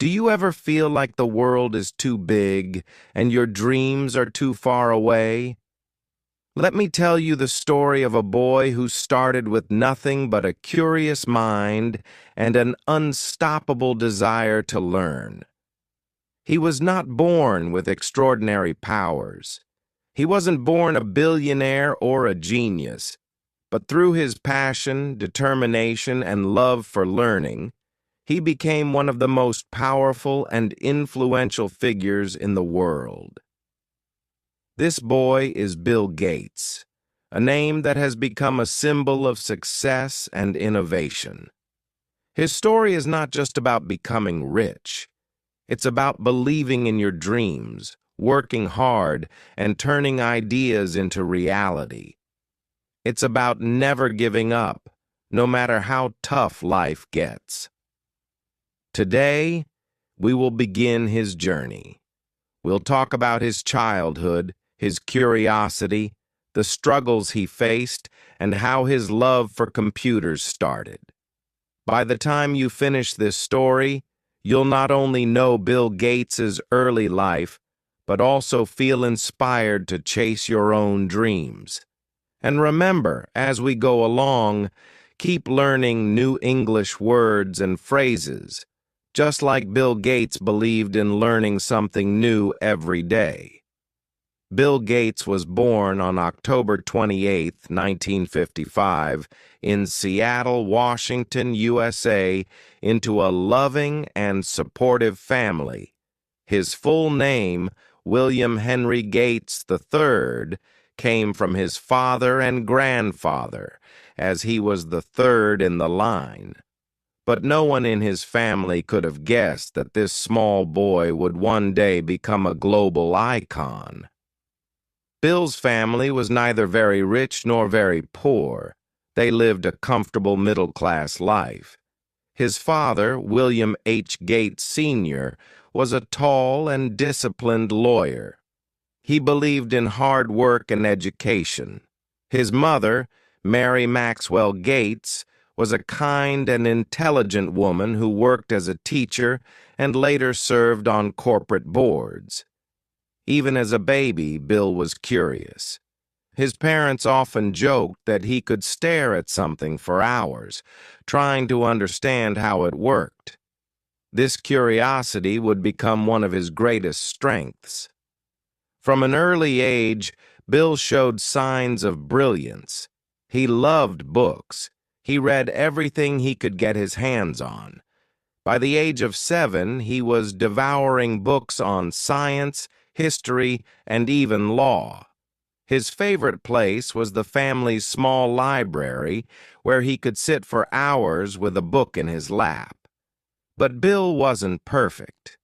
Do you ever feel like the world is too big and your dreams are too far away? Let me tell you the story of a boy who started with nothing but a curious mind and an unstoppable desire to learn. He was not born with extraordinary powers. He wasn't born a billionaire or a genius, but through his passion, determination, and love for learning, he became one of the most powerful and influential figures in the world. This boy is Bill Gates, a name that has become a symbol of success and innovation. His story is not just about becoming rich. It's about believing in your dreams, working hard, and turning ideas into reality. It's about never giving up, no matter how tough life gets. Today, we will begin his journey. We'll talk about his childhood, his curiosity, the struggles he faced, and how his love for computers started. By the time you finish this story, you'll not only know Bill Gates's early life, but also feel inspired to chase your own dreams. And remember, as we go along, keep learning new English words and phrases, just like Bill Gates believed in learning something new every day. Bill Gates was born on October 28, 1955, in Seattle, Washington, USA, into a loving and supportive family. His full name, William Henry Gates III, came from his father and grandfather, as he was the third in the line. But no one in his family could have guessed that this small boy would one day become a global icon. Bill's family was neither very rich nor very poor. They lived a comfortable middle-class life. His father, William H. Gates Sr., was a tall and disciplined lawyer. He believed in hard work and education. His mother, Mary Maxwell Gates, was a kind and intelligent woman who worked as a teacher and later served on corporate boards. Even as a baby, Bill was curious. His parents often joked that he could stare at something for hours, trying to understand how it worked. This curiosity would become one of his greatest strengths. From an early age, Bill showed signs of brilliance. He loved books. He read everything he could get his hands on. By the age of 7, he was devouring books on science, history, and even law. His favorite place was the family's small library, where he could sit for hours with a book in his lap. But Bill wasn't perfect.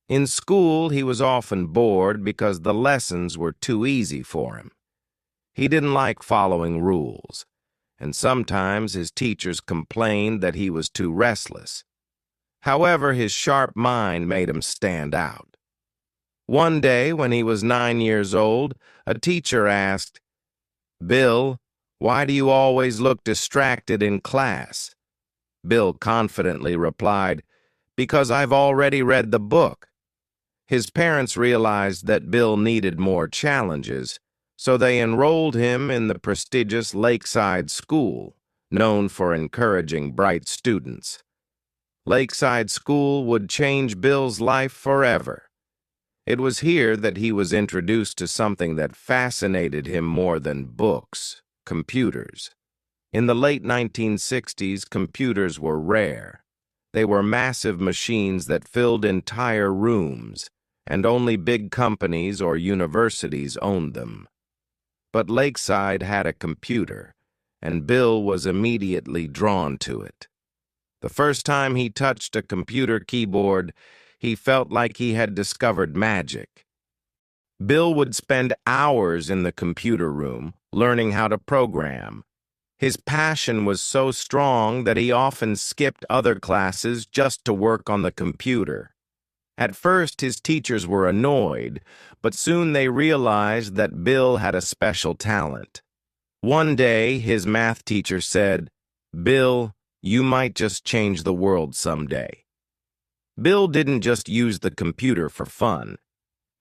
In school, he was often bored because the lessons were too easy for him. He didn't like following rules, and sometimes his teachers complained that he was too restless. However, his sharp mind made him stand out. One day, when he was 9 years old, a teacher asked, "Bill, why do you always look distracted in class?" Bill confidently replied, "Because I've already read the book." His parents realized that Bill needed more challenges, so they enrolled him in the prestigious Lakeside School, known for encouraging bright students. Lakeside School would change Bill's life forever. It was here that he was introduced to something that fascinated him more than books: computers. In the late 1960s, computers were rare. They were massive machines that filled entire rooms, and only big companies or universities owned them. But Lakeside had a computer, and Bill was immediately drawn to it. The first time he touched a computer keyboard, he felt like he had discovered magic. Bill would spend hours in the computer room, learning how to program. His passion was so strong that he often skipped other classes just to work on the computer. At first, his teachers were annoyed, but soon they realized that Bill had a special talent. One day, his math teacher said, "Bill, you might just change the world someday." Bill didn't just use the computer for fun.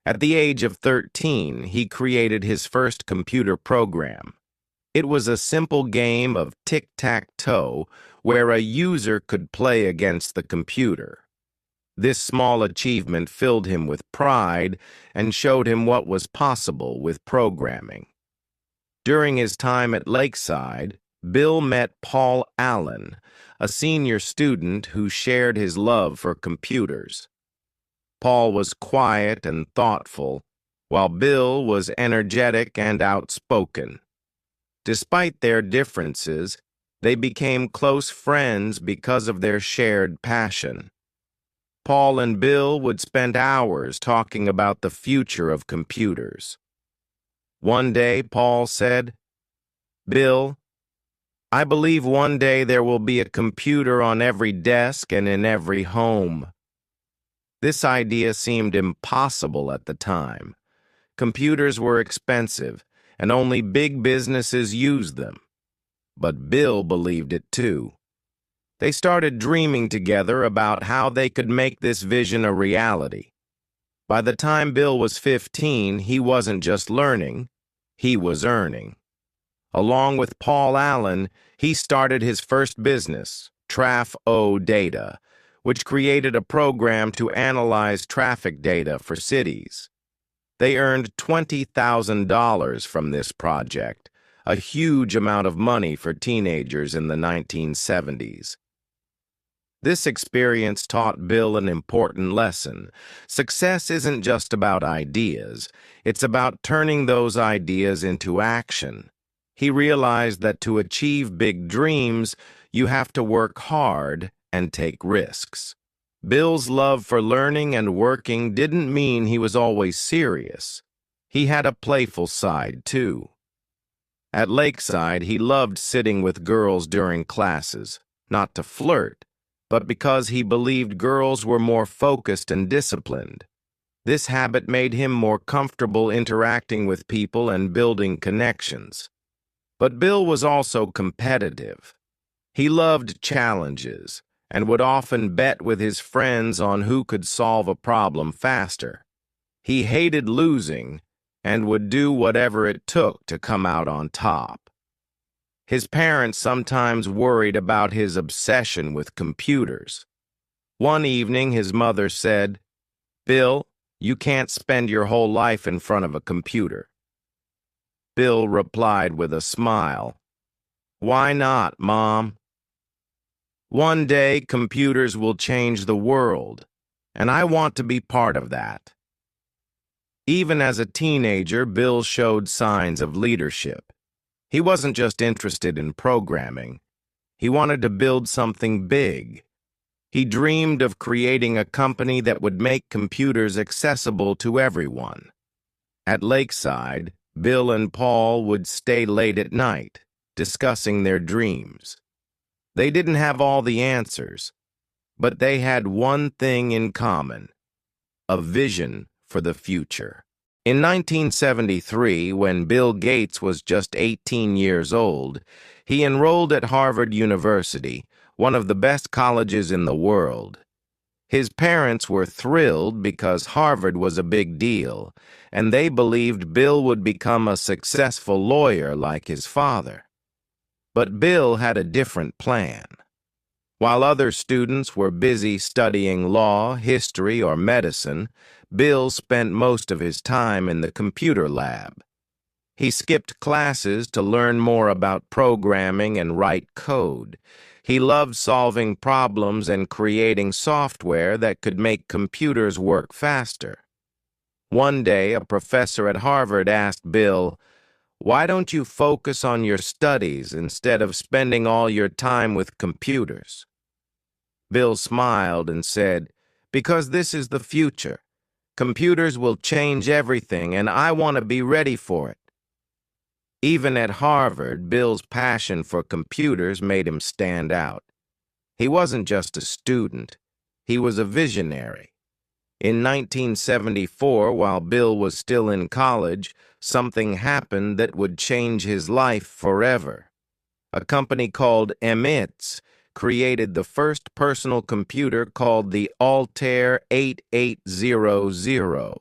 At the age of 13, he created his first computer program. It was a simple game of tic-tac-toe where a user could play against the computer. This small achievement filled him with pride and showed him what was possible with programming. During his time at Lakeside, Bill met Paul Allen, a senior student who shared his love for computers. Paul was quiet and thoughtful, while Bill was energetic and outspoken. Despite their differences, they became close friends because of their shared passion. Paul and Bill would spend hours talking about the future of computers. One day, Paul said, "Bill, I believe one day there will be a computer on every desk and in every home." This idea seemed impossible at the time. Computers were expensive, and only big businesses used them. But Bill believed it too. They started dreaming together about how they could make this vision a reality. By the time Bill was 15, he wasn't just learning, he was earning. Along with Paul Allen, he started his first business, Traf-O Data, which created a program to analyze traffic data for cities. They earned $20,000 from this project, a huge amount of money for teenagers in the 1970s. This experience taught Bill an important lesson. Success isn't just about ideas, it's about turning those ideas into action. He realized that to achieve big dreams, you have to work hard and take risks. Bill's love for learning and working didn't mean he was always serious. He had a playful side, too. At Lakeside, he loved sitting with girls during classes, not to flirt, but because he believed girls were more focused and disciplined. This habit made him more comfortable interacting with people and building connections. But Bill was also competitive. He loved challenges and would often bet with his friends on who could solve a problem faster. He hated losing and would do whatever it took to come out on top. His parents sometimes worried about his obsession with computers. One evening, his mother said, "Bill, you can't spend your whole life in front of a computer." Bill replied with a smile, "Why not, Mom? One day, computers will change the world, and I want to be part of that." Even as a teenager, Bill showed signs of leadership. He wasn't just interested in programming. He wanted to build something big. He dreamed of creating a company that would make computers accessible to everyone. At Lakeside, Bill and Paul would stay late at night, discussing their dreams. They didn't have all the answers, but they had one thing in common: a vision for the future. In 1973, when Bill Gates was just 18 years old, he enrolled at Harvard University, one of the best colleges in the world. His parents were thrilled because Harvard was a big deal, and they believed Bill would become a successful lawyer like his father. But Bill had a different plan. While other students were busy studying law, history, or medicine, Bill spent most of his time in the computer lab. He skipped classes to learn more about programming and write code. He loved solving problems and creating software that could make computers work faster. One day, a professor at Harvard asked Bill, "Why don't you focus on your studies instead of spending all your time with computers?" Bill smiled and said, "Because this is the future. Computers will change everything, and I want to be ready for it." Even at Harvard, Bill's passion for computers made him stand out. He wasn't just a student, he was a visionary. In 1974, while Bill was still in college, something happened that would change his life forever. A company called MITS created the first personal computer called the Altair 8800.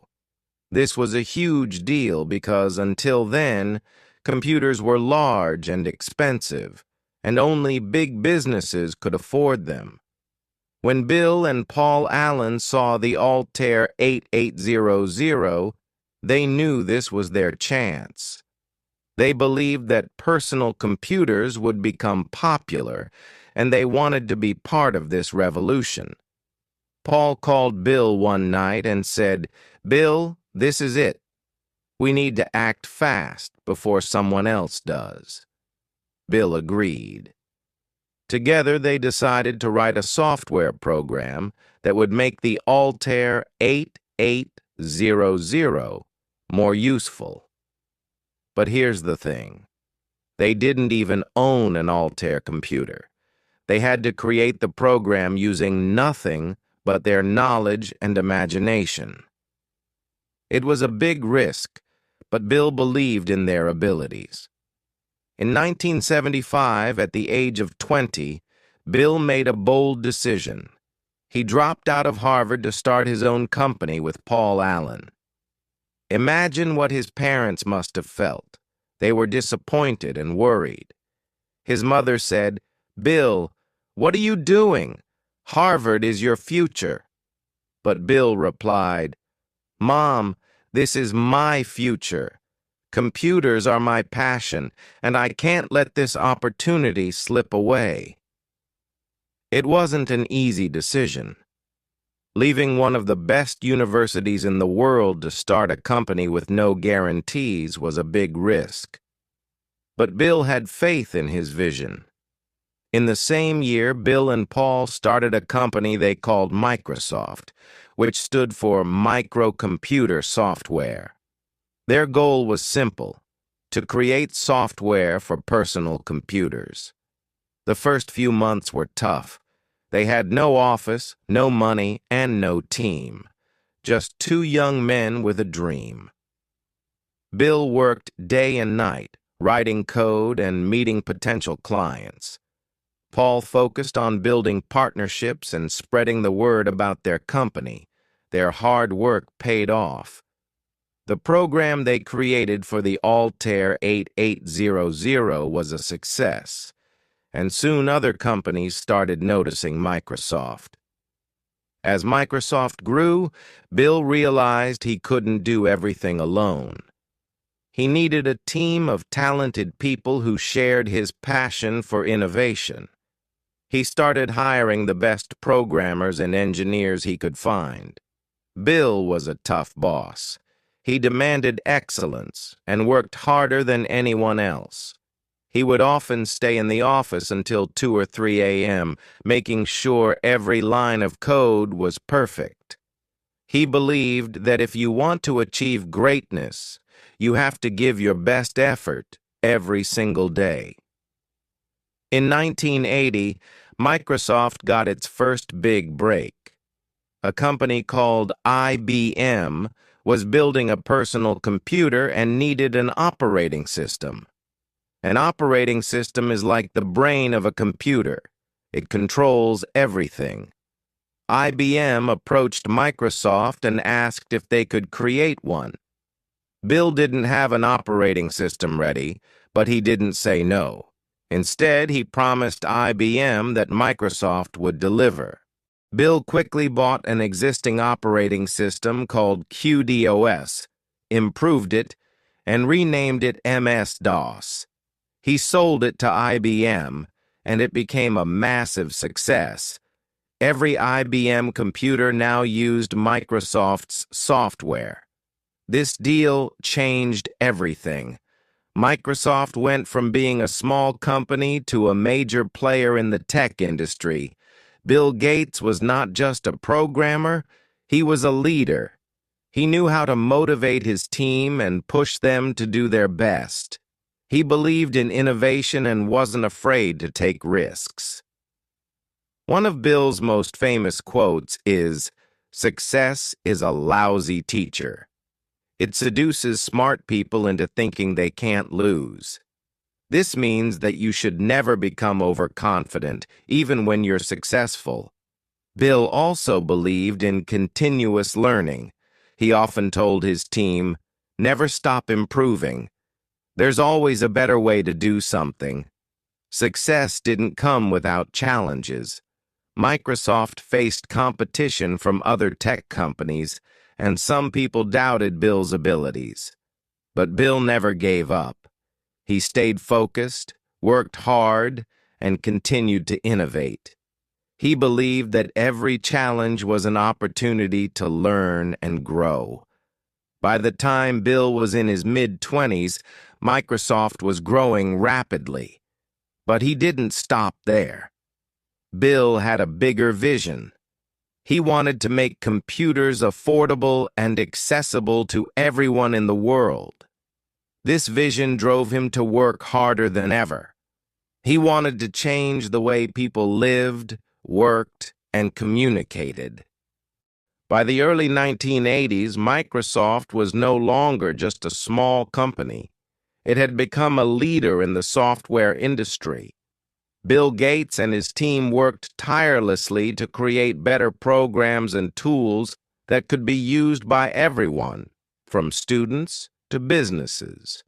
This was a huge deal because until then, computers were large and expensive, and only big businesses could afford them. When Bill and Paul Allen saw the Altair 8800, they knew this was their chance. They believed that personal computers would become popular, and they wanted to be part of this revolution. Paul called Bill one night and said, "Bill, this is it. We need to act fast before someone else does." Bill agreed. Together, they decided to write a software program that would make the Altair 8800 more useful. But here's the thing. They didn't even own an Altair computer. They had to create the program using nothing but their knowledge and imagination. It was a big risk, but Bill believed in their abilities. In 1975, at the age of 20, Bill made a bold decision. He dropped out of Harvard to start his own company with Paul Allen. Imagine what his parents must have felt. They were disappointed and worried. His mother said, "Bill, what are you doing? Harvard is your future." But Bill replied, "Mom, this is my future. Computers are my passion, and I can't let this opportunity slip away." It wasn't an easy decision. Leaving one of the best universities in the world to start a company with no guarantees was a big risk. But Bill had faith in his vision. In the same year, Bill and Paul started a company they called Microsoft, which stood for Microcomputer Software. Their goal was simple: to create software for personal computers. The first few months were tough. They had no office, no money, and no team. Just two young men with a dream. Bill worked day and night, writing code and meeting potential clients. Paul focused on building partnerships and spreading the word about their company. Their hard work paid off. The program they created for the Altair 8800 was a success, and soon other companies started noticing Microsoft. As Microsoft grew, Bill realized he couldn't do everything alone. He needed a team of talented people who shared his passion for innovation. He started hiring the best programmers and engineers he could find. Bill was a tough boss. He demanded excellence and worked harder than anyone else. He would often stay in the office until 2 or 3 a.m., making sure every line of code was perfect. He believed that if you want to achieve greatness, you have to give your best effort every single day. In 1980, Microsoft got its first big break. A company called IBM was building a personal computer and needed an operating system. An operating system is like the brain of a computer. It controls everything. IBM approached Microsoft and asked if they could create one. Bill didn't have an operating system ready, but he didn't say no. Instead, he promised IBM that Microsoft would deliver. Bill quickly bought an existing operating system called QDOS, improved it, and renamed it MS-DOS. He sold it to IBM, and it became a massive success. Every IBM computer now used Microsoft's software. This deal changed everything. Microsoft went from being a small company to a major player in the tech industry. Bill Gates was not just a programmer, he was a leader. He knew how to motivate his team and push them to do their best. He believed in innovation and wasn't afraid to take risks. One of Bill's most famous quotes is, "Success is a lousy teacher." It seduces smart people into thinking they can't lose. This means that you should never become overconfident, even when you're successful. Bill also believed in continuous learning. He often told his team, "Never stop improving. There's always a better way to do something." Success didn't come without challenges. Microsoft faced competition from other tech companies, and some people doubted Bill's abilities. But Bill never gave up. He stayed focused, worked hard, and continued to innovate. He believed that every challenge was an opportunity to learn and grow. By the time Bill was in his mid-20s, Microsoft was growing rapidly. But he didn't stop there. Bill had a bigger vision. He wanted to make computers affordable and accessible to everyone in the world. This vision drove him to work harder than ever. He wanted to change the way people lived, worked, and communicated. By the early 1980s, Microsoft was no longer just a small company. It had become a leader in the software industry. Bill Gates and his team worked tirelessly to create better programs and tools that could be used by everyone, from students to businesses.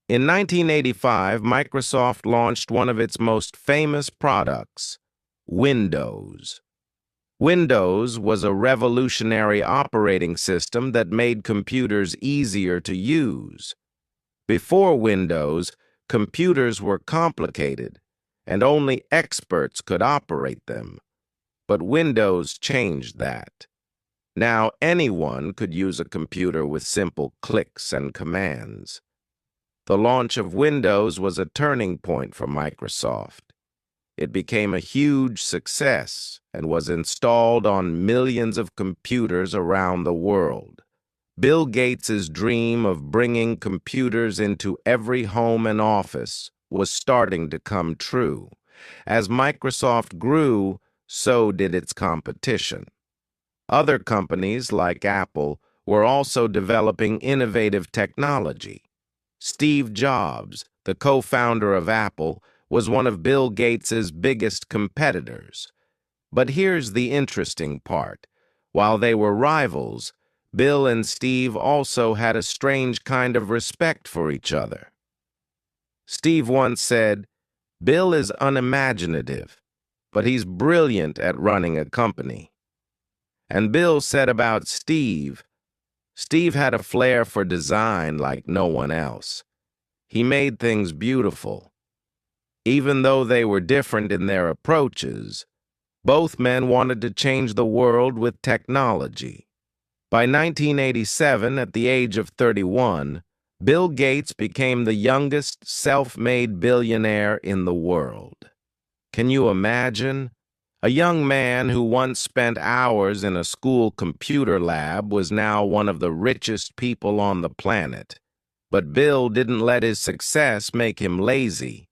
In 1985, Microsoft launched one of its most famous products, Windows. Windows was a revolutionary operating system that made computers easier to use. Before Windows, computers were complicated, and only experts could operate them. But Windows changed that. Now anyone could use a computer with simple clicks and commands. The launch of Windows was a turning point for Microsoft. It became a huge success and was installed on millions of computers around the world. Bill Gates's dream of bringing computers into every home and office was starting to come true. As Microsoft grew, so did its competition. Other companies, like Apple, were also developing innovative technology. Steve Jobs, the co-founder of Apple, was one of Bill Gates's biggest competitors. But here's the interesting part. While they were rivals, Bill and Steve also had a strange kind of respect for each other. Steve once said, "Bill is unimaginative, but he's brilliant at running a company." And Bill said about Steve, "Steve had a flair for design like no one else. He made things beautiful." Even though they were different in their approaches, both men wanted to change the world with technology. By 1987, at the age of 31, Bill Gates became the youngest self-made billionaire in the world. Can you imagine? A young man who once spent hours in a school computer lab was now one of the richest people on the planet. But Bill didn't let his success make him lazy.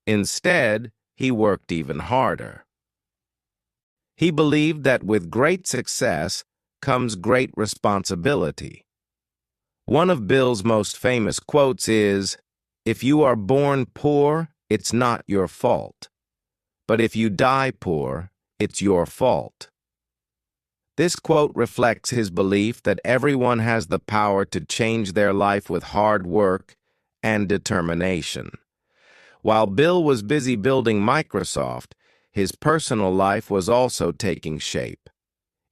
Instead, he worked even harder. He believed that with great success comes great responsibility. One of Bill's most famous quotes is, "If you are born poor, it's not your fault. But if you die poor, it's your fault." This quote reflects his belief that everyone has the power to change their life with hard work and determination. While Bill was busy building Microsoft, his personal life was also taking shape.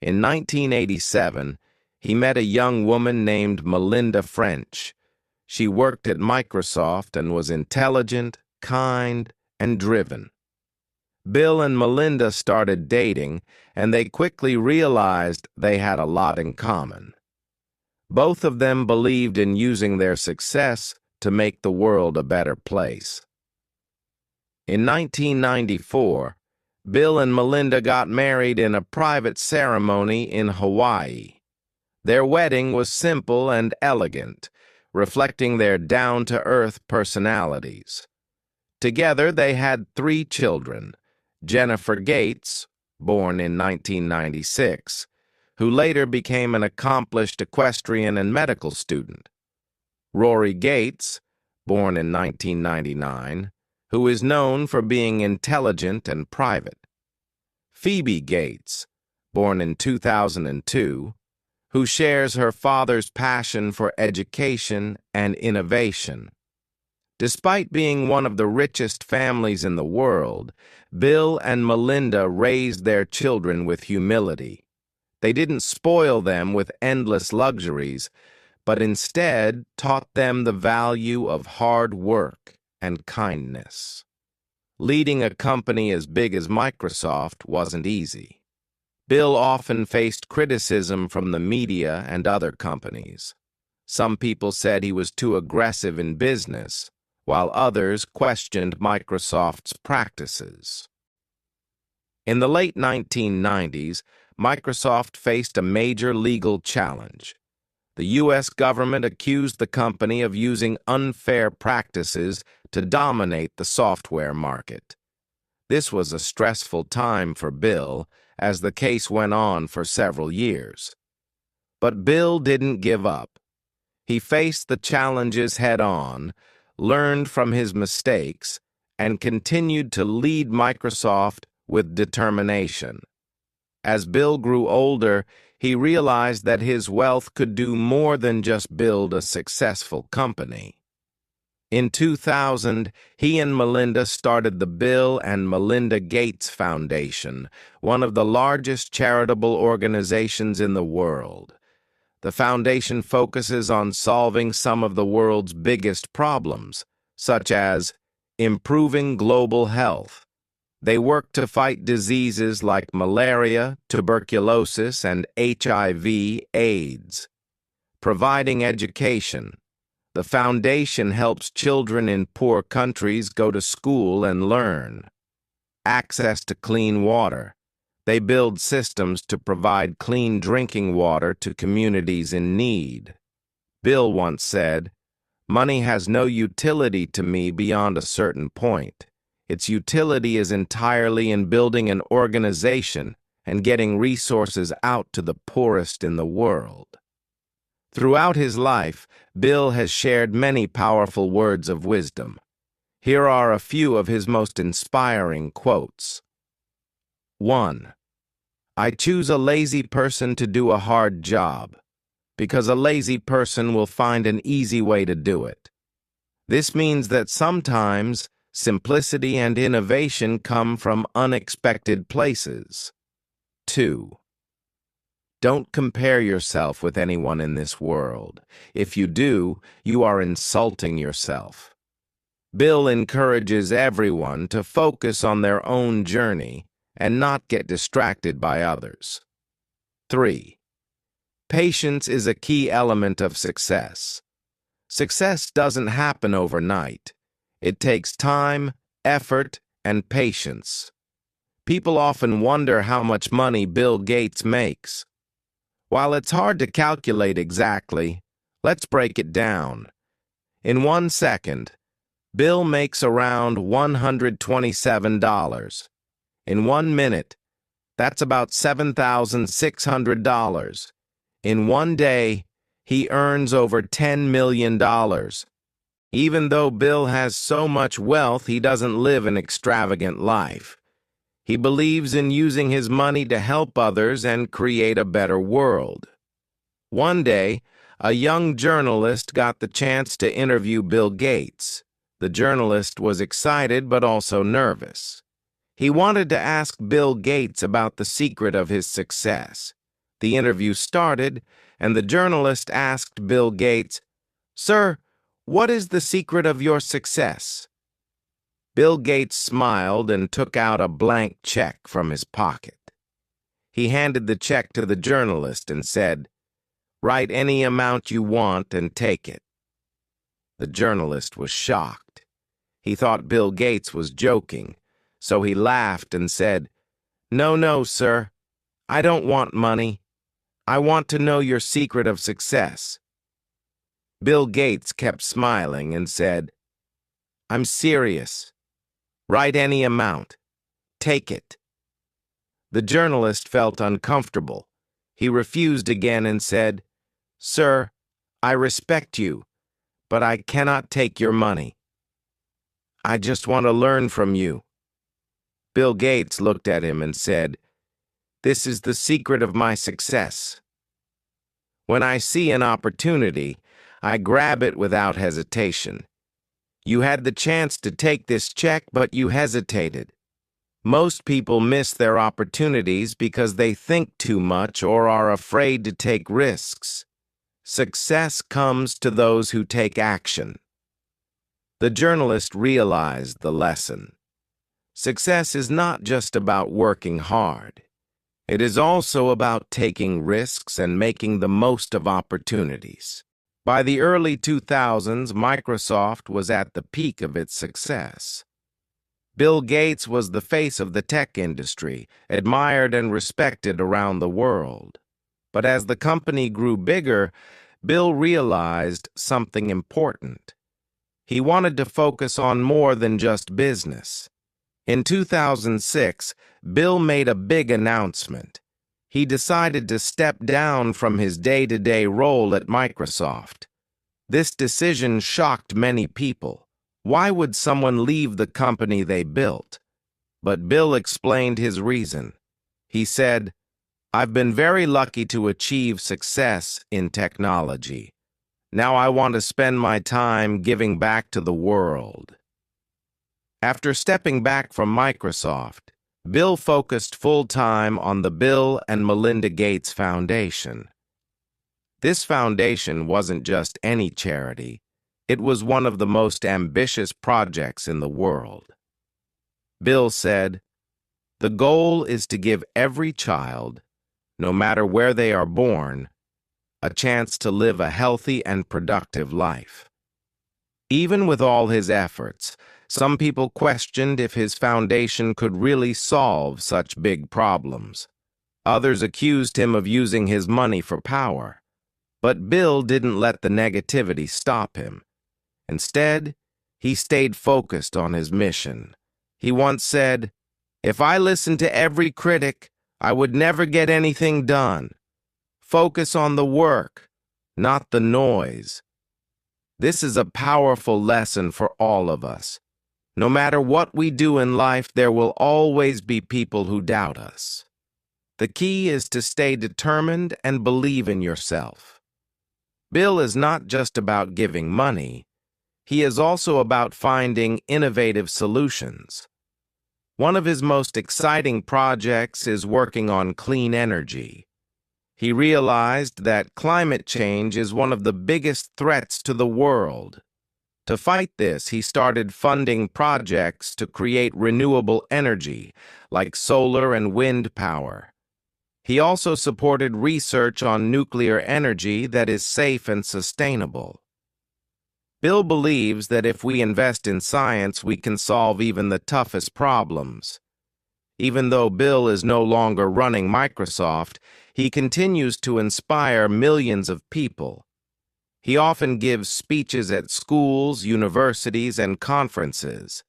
In 1987, he met a young woman named Melinda French. She worked at Microsoft and was intelligent, kind, and driven. Bill and Melinda started dating, and they quickly realized they had a lot in common. Both of them believed in using their success to make the world a better place. In 1994, Bill and Melinda got married in a private ceremony in Hawaii. Their wedding was simple and elegant, reflecting their down-to-earth personalities. Together, they had 3 children: Jennifer Gates, born in 1996, who later became an accomplished equestrian and medical student; Rory Gates, born in 1999, who is known for being intelligent and private. Phoebe Gates, born in 2002, who shares her father's passion for education and innovation. Despite being one of the richest families in the world, Bill and Melinda raised their children with humility. They didn't spoil them with endless luxuries, but instead taught them the value of hard work and kindness. Leading a company as big as Microsoft wasn't easy. Bill often faced criticism from the media and other companies. Some people said he was too aggressive in business, while others questioned Microsoft's practices. In the late 1990s, Microsoft faced a major legal challenge. The U.S. government accused the company of using unfair practices to dominate the software market. This was a stressful time for Bill, as the case went on for several years. But Bill didn't give up. He faced the challenges head-on, learned from his mistakes, and continued to lead Microsoft with determination. As Bill grew older, he realized that his wealth could do more than just build a successful company. In 2000, he and Melinda started the Bill and Melinda Gates Foundation, one of the largest charitable organizations in the world. The foundation focuses on solving some of the world's biggest problems, such as improving global health. They work to fight diseases like malaria, tuberculosis, and HIV/AIDS. Providing education. The foundation helps children in poor countries go to school and learn. Access to clean water. They build systems to provide clean drinking water to communities in need. Bill once said, "Money has no utility to me beyond a certain point. Its utility is entirely in building an organization and getting resources out to the poorest in the world." Throughout his life, Bill has shared many powerful words of wisdom. Here are a few of his most inspiring quotes. 1. I choose a lazy person to do a hard job, because a lazy person will find an easy way to do it. This means that sometimes simplicity and innovation come from unexpected places. 2. Don't compare yourself with anyone in this world. If you do, you are insulting yourself. Bill encourages everyone to focus on their own journey and not get distracted by others. 3. Patience is a key element of success. Success doesn't happen overnight. It takes time, effort, and patience. People often wonder how much money Bill Gates makes. While it's hard to calculate exactly, let's break it down. In 1 second, Bill makes around $127. In 1 minute, that's about $7,600. In 1 day, he earns over $10 million. Even though Bill has so much wealth, he doesn't live an extravagant life. He believes in using his money to help others and create a better world. One day, a young journalist got the chance to interview Bill Gates. The journalist was excited but also nervous. He wanted to ask Bill Gates about the secret of his success. The interview started, and the journalist asked Bill Gates, "Sir, what is the secret of your success?" Bill Gates smiled and took out a blank check from his pocket. He handed the check to the journalist and said, "Write any amount you want and take it." The journalist was shocked. He thought Bill Gates was joking, so he laughed and said, No, sir. I don't want money. I want to know your secret of success." Bill Gates kept smiling and said, "I'm serious. Write any amount. Take it." The journalist felt uncomfortable. He refused again and said, "Sir, I respect you, but I cannot take your money. I just want to learn from you. Bill Gates looked at him and said, "This is the secret of my success. When I see an opportunity, I grab it without hesitation. You had the chance to take this check, but you hesitated. Most people miss their opportunities because they think too much or are afraid to take risks. Success comes to those who take action." The journalist realized the lesson. Success is not just about working hard. It is also about taking risks and making the most of opportunities. By the early 2000s, Microsoft was at the peak of its success. Bill Gates was the face of the tech industry, admired and respected around the world. But as the company grew bigger, Bill realized something important. He wanted to focus on more than just business. In 2006, Bill made a big announcement. He decided to step down from his day-to-day role at Microsoft. This decision shocked many people. Why would someone leave the company they built? But Bill explained his reason. He said, "I've been very lucky to achieve success in technology. Now I want to spend my time giving back to the world." After stepping back from Microsoft, Bill focused full-time on the Bill and Melinda Gates Foundation. This foundation wasn't just any charity. It was one of the most ambitious projects in the world. Bill said, "The goal is to give every child, no matter where they are born, a chance to live a healthy and productive life." Even with all his efforts, some people questioned if his foundation could really solve such big problems. Others accused him of using his money for power. But Bill didn't let the negativity stop him. Instead, he stayed focused on his mission. He once said, "If I listened to every critic, I would never get anything done. Focus on the work, not the noise." This is a powerful lesson for all of us. No matter what we do in life, there will always be people who doubt us. The key is to stay determined and believe in yourself. Bill is not just about giving money. He is also about finding innovative solutions. One of his most exciting projects is working on clean energy. He realized that climate change is one of the biggest threats to the world. To fight this, he started funding projects to create renewable energy, like solar and wind power. He also supported research on nuclear energy that is safe and sustainable. Bill believes that if we invest in science, we can solve even the toughest problems. Even though Bill is no longer running Microsoft, he continues to inspire millions of people. He often gives speeches at schools, universities, and conferences.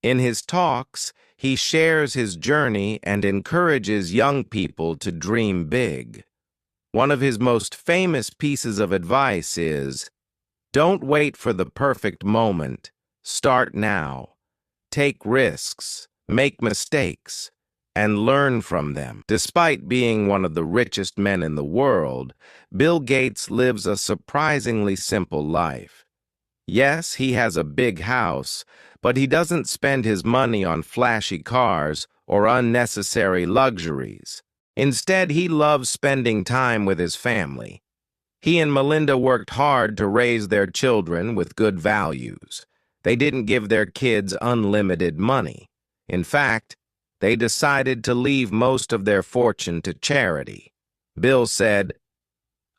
In his talks, he shares his journey and encourages young people to dream big. One of his most famous pieces of advice is, "Don't wait for the perfect moment. Start now. Take risks, make mistakes, and learn from them." Despite being one of the richest men in the world, Bill Gates lives a surprisingly simple life. Yes, he has a big house, but he doesn't spend his money on flashy cars or unnecessary luxuries. Instead, he loves spending time with his family. He and Melinda worked hard to raise their children with good values. They didn't give their kids unlimited money. In fact, they decided to leave most of their fortune to charity. Bill said,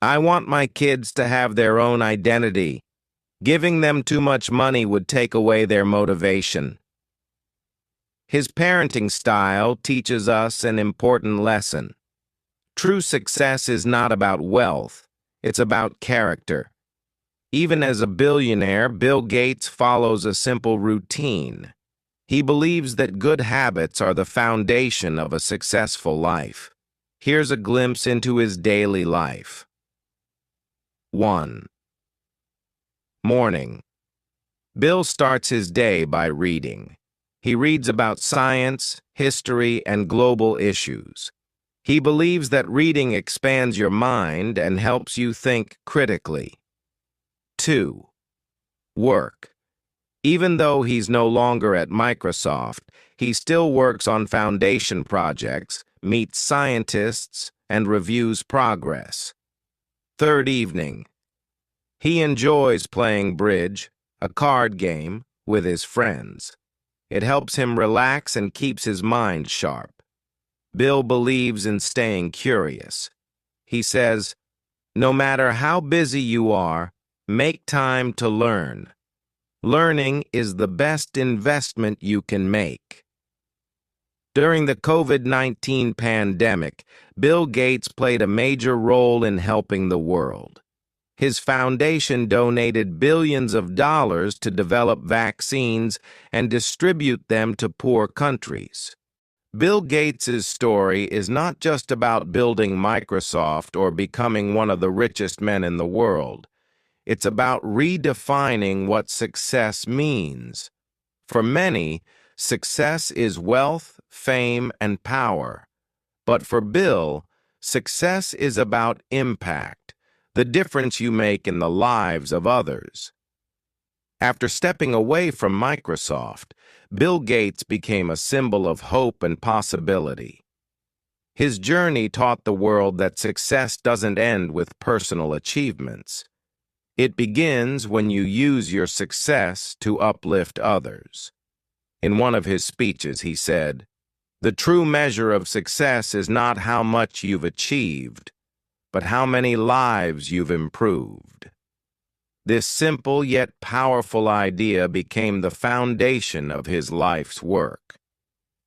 "I want my kids to have their own identity. Giving them too much money would take away their motivation." His parenting style teaches us an important lesson. True success is not about wealth, it's about character. Even as a billionaire, Bill Gates follows a simple routine. He believes that good habits are the foundation of a successful life. Here's a glimpse into his daily life. 1. Morning. Bill starts his day by reading. He reads about science, history, and global issues. He believes that reading expands your mind and helps you think critically. 2. Work. Even though he's no longer at Microsoft, he still works on foundation projects, meets scientists, and reviews progress. Third evening. He enjoys playing bridge, a card game, with his friends. It helps him relax and keeps his mind sharp. Bill believes in staying curious. He says, "No matter how busy you are, make time to learn. Learning is the best investment you can make." During the COVID-19 pandemic, Bill Gates played a major role in helping the world. His foundation donated billions of dollars to develop vaccines and distribute them to poor countries. Bill Gates' story is not just about building Microsoft or becoming one of the richest men in the world. It's about redefining what success means. For many, success is wealth, fame, and power. But for Bill, success is about impact, the difference you make in the lives of others. After stepping away from Microsoft, Bill Gates became a symbol of hope and possibility. His journey taught the world that success doesn't end with personal achievements. It begins when you use your success to uplift others. In one of his speeches, he said, "The true measure of success is not how much you've achieved, but how many lives you've improved." This simple yet powerful idea became the foundation of his life's work.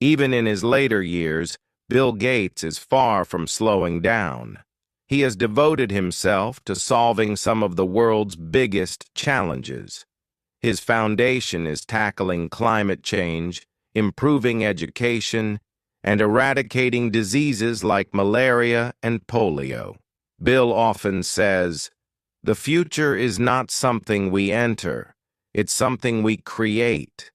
Even in his later years, Bill Gates is far from slowing down. He has devoted himself to solving some of the world's biggest challenges. His foundation is tackling climate change, improving education, and eradicating diseases like malaria and polio. Bill often says, "The future is not something we enter, it's something we create.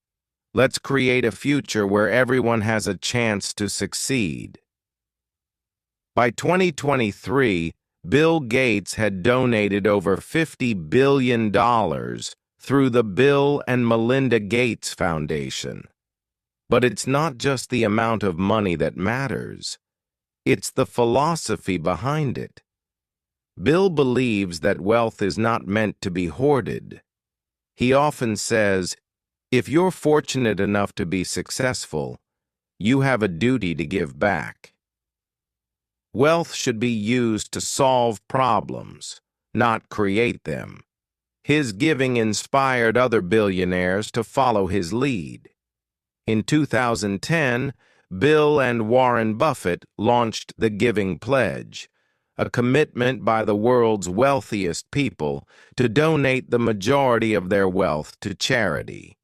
Let's create a future where everyone has a chance to succeed." By 2023, Bill Gates had donated over $50 billion through the Bill and Melinda Gates Foundation. But it's not just the amount of money that matters. It's the philosophy behind it. Bill believes that wealth is not meant to be hoarded. He often says, "If you're fortunate enough to be successful, you have a duty to give back." Wealth should be used to solve problems, not create them. His giving inspired other billionaires to follow his lead. In 2010, Bill and Warren Buffett launched the Giving Pledge, a commitment by the world's wealthiest people to donate the majority of their wealth to charity.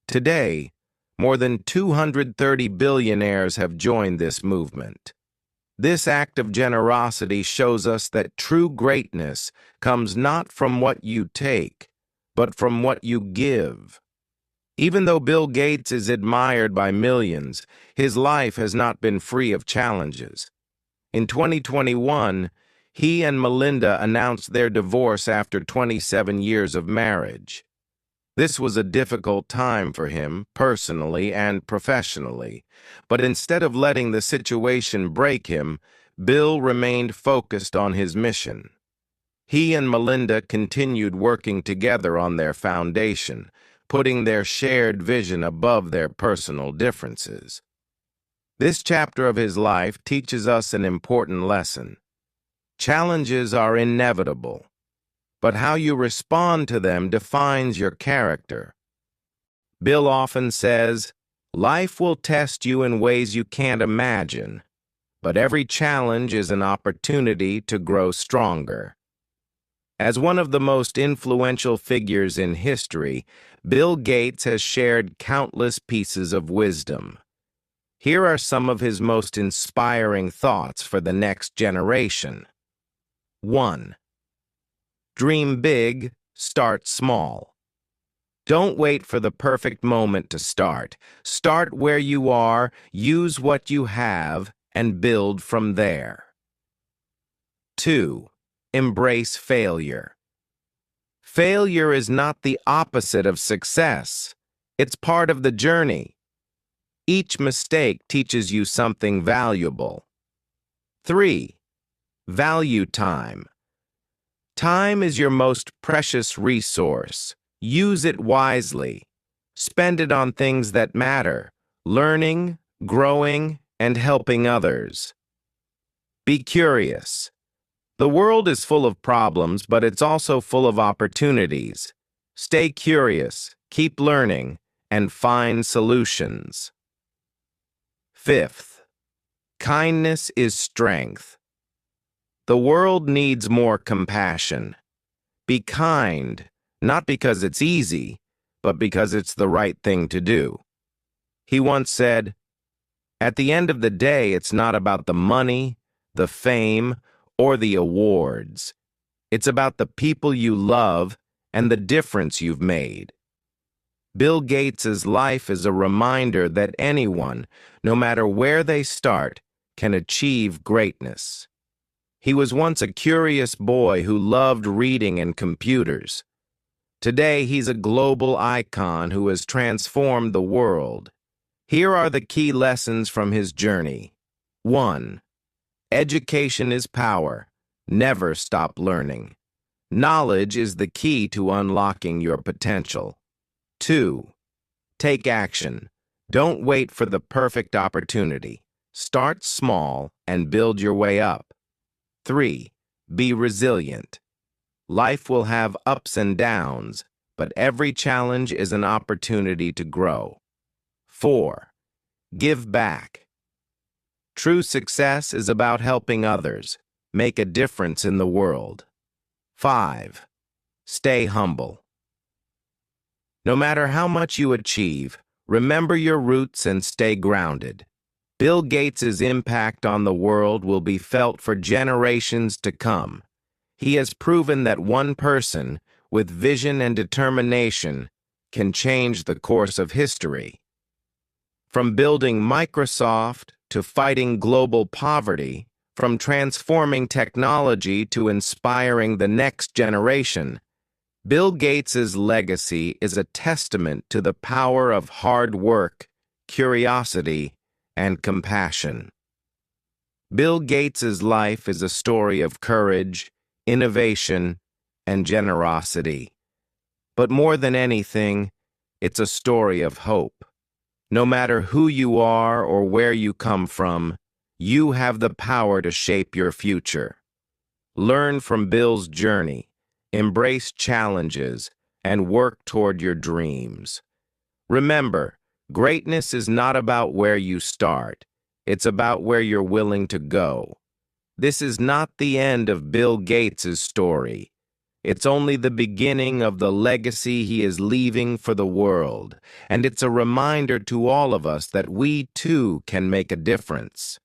Today, more than 230 billionaires have joined this movement. This act of generosity shows us that true greatness comes not from what you take, but from what you give. Even though Bill Gates is admired by millions, his life has not been free of challenges. In 2021, he and Melinda announced their divorce after 27 years of marriage. This was a difficult time for him, personally and professionally, but instead of letting the situation break him, Bill remained focused on his mission. He and Melinda continued working together on their foundation, putting their shared vision above their personal differences. This chapter of his life teaches us an important lesson. Challenges are inevitable, but how you respond to them defines your character. Bill often says, "Life will test you in ways you can't imagine, but every challenge is an opportunity to grow stronger." As one of the most influential figures in history, Bill Gates has shared countless pieces of wisdom. Here are some of his most inspiring thoughts for the next generation. 1. Dream big, Start small. Don't wait for the perfect moment to start. Start where you are, use what you have, and build from there. 2. Embrace failure. Failure is not the opposite of success. It's part of the journey. Each mistake teaches you something valuable. 3. Value time. Time is your most precious resource. Use it wisely. Spend it on things that matter, learning, growing, and helping others. Be curious. The world is full of problems, but it's also full of opportunities. Stay curious, keep learning, and find solutions. 5. Kindness is strength. The world needs more compassion. Be kind, not because it's easy, but because it's the right thing to do. He once said, "At the end of the day, it's not about the money, the fame, or the awards. It's about the people you love and the difference you've made." Bill Gates's life is a reminder that anyone, no matter where they start, can achieve greatness. He was once a curious boy who loved reading and computers. Today, he's a global icon who has transformed the world. Here are the key lessons from his journey. 1. Education is power. Never stop learning. Knowledge is the key to unlocking your potential. 2. Take action. Don't wait for the perfect opportunity. Start small and build your way up. 3. Be resilient. Life will have ups and downs, but every challenge is an opportunity to grow. 4. Give back. True success is about helping others, make a difference in the world. 5. Stay humble. No matter how much you achieve, remember your roots and stay grounded. Bill Gates's impact on the world will be felt for generations to come. He has proven that one person, with vision and determination, can change the course of history. From building Microsoft to fighting global poverty, from transforming technology to inspiring the next generation, Bill Gates's legacy is a testament to the power of hard work, curiosity, and compassion. Bill Gates's life is a story of courage, innovation, and generosity. But more than anything, it's a story of hope. No matter who you are or where you come from, you have the power to shape your future. Learn from Bill's journey, embrace challenges, and work toward your dreams. Remember, greatness is not about where you start. It's about where you're willing to go. This is not the end of Bill Gates's story. It's only the beginning of the legacy he is leaving for the world, and it's a reminder to all of us that we too can make a difference.